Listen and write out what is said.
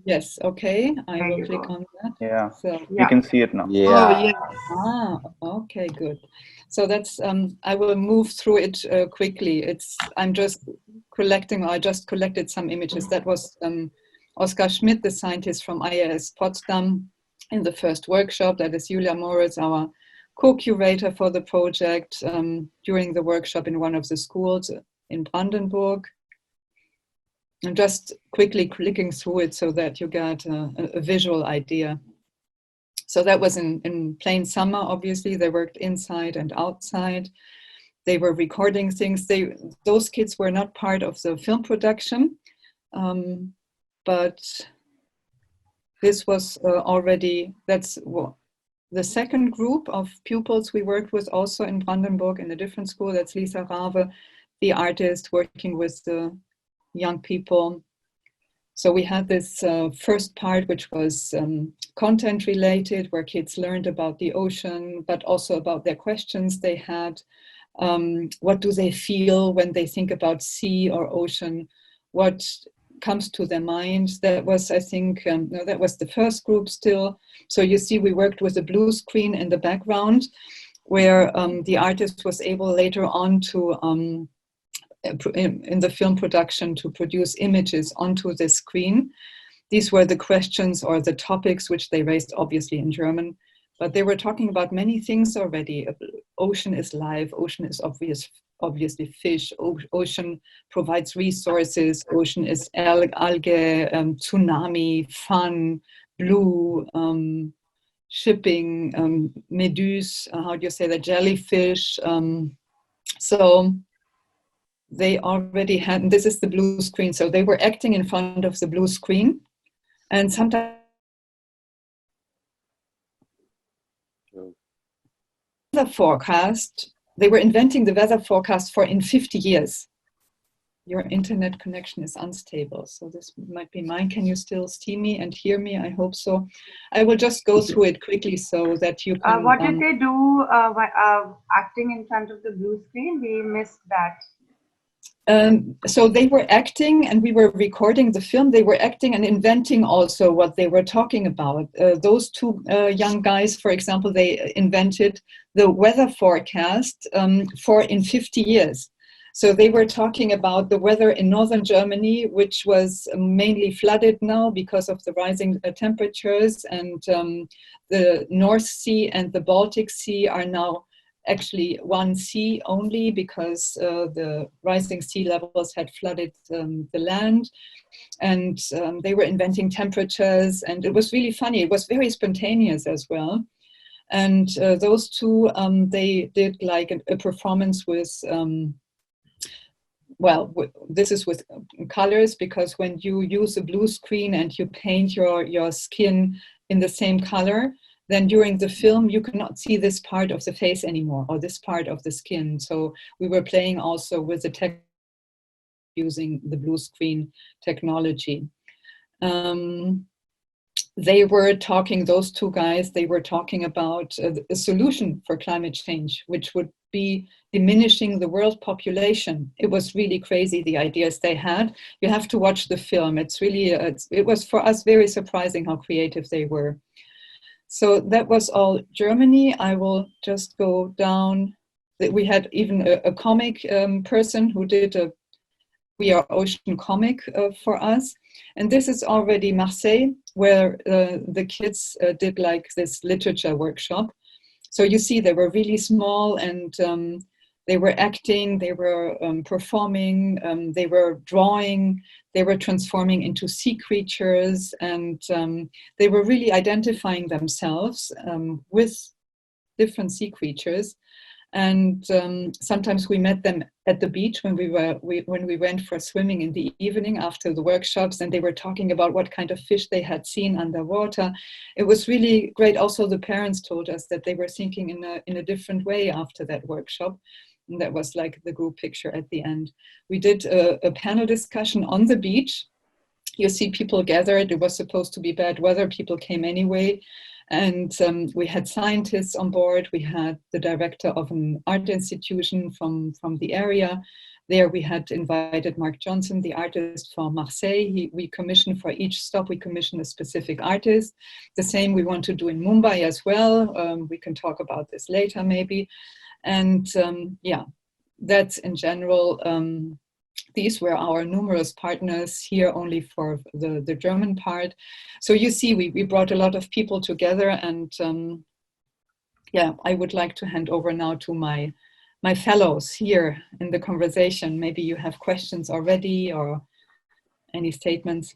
Yes, okay. I There will you click go. on that. Yeah, So, we Yeah. can see it now. Oh, Yeah. yeah. okay, good. So that's, I will move through it quickly. I'm just collecting, I just collected some images. That was Oskar Schmidt, the scientist from IIS Potsdam in the first workshop. That is Julia Moritz, our co-curator for the project during the workshop in one of the schools in Brandenburg. I'm just quickly clicking through it so that you get a visual idea. So that was in plain summer, obviously. They worked inside and outside. They were recording things. Those kids were not part of the film production, but this was already, that's the second group of pupils we worked with also in Brandenburg in a different school. That's Lisa Rave, the artist working with the young people. So we had this first part, which was content related, where kids learned about the ocean, but also about their questions they had. What do they feel when they think about sea or ocean? What comes to their mind? That was, I think, no, that was the first group still. So you see, we worked with a blue screen in the background, where the artist was able later on to in the film production to produce images onto the screen. These were the questions or the topics which they raised, obviously in German, but they were talking about many things already. Ocean is life, ocean is obviously fish, ocean provides resources, ocean is algae, tsunami, fun, blue, shipping, meduse, how do you say that, jellyfish. So they already had, and this is the blue screen, so they were acting in front of the blue screen, and sometimes the forecast, they were inventing the weather forecast for in 50 years. Your internet connection is unstable, so this might be mine. Can you still see me and hear me? I hope so. I will just go through it quickly so that you can. What did they do acting in front of the blue screen? We missed that. So they were acting and we were recording the film. They were acting and inventing also what they were talking about. Those two young guys, for example, they invented the weather forecast for in 50 years. So they were talking about the weather in northern Germany, which was mainly flooded now because of the rising temperatures, and the North Sea and the Baltic Sea are now actually one sea only because the rising sea levels had flooded the land, and they were inventing temperatures, and it was really funny. It was very spontaneous as well. And those two, they did like a performance with well, this is with colors, because when you use a blue screen and you paint your skin in the same color, then during the film you cannot see this part of the face anymore, or this part of the skin. So we were playing also with the tech using the blue screen technology. They were talking, those two guys, they were talking about a solution for climate change, which would be diminishing the world population. It was really crazy, the ideas they had. You have to watch the film. It's really, it was for us very surprising how creative they were. So that was all Germany. I will just go down. We had even a comic person who did a We Are Ocean comic for us. And this is already Marseille, where the kids did like this literature workshop. So you see, they were really small, and they were acting, they were performing, they were drawing, they were transforming into sea creatures, and they were really identifying themselves with different sea creatures. And sometimes we met them at the beach when we went for swimming in the evening after the workshops, and they were talking about what kind of fish they had seen underwater. It was really great. Also, the parents told us that they were thinking in a different way after that workshop. And that was like the group picture at the end. We did a panel discussion on the beach. You see people gathered. It was supposed to be bad weather. People came anyway. And we had scientists on board. We had the director of an art institution from the area. There we had invited Mark Johnson, the artist from Marseille. We commissioned for each stop, we commissioned a specific artist. The same we want to do in Mumbai as well. We can talk about this later maybe. And yeah, that's in general, these were our numerous partners here only for the German part. So you see, we brought a lot of people together, and yeah, I would like to hand over now to my fellows here in the conversation. Maybe you have questions already or any statements.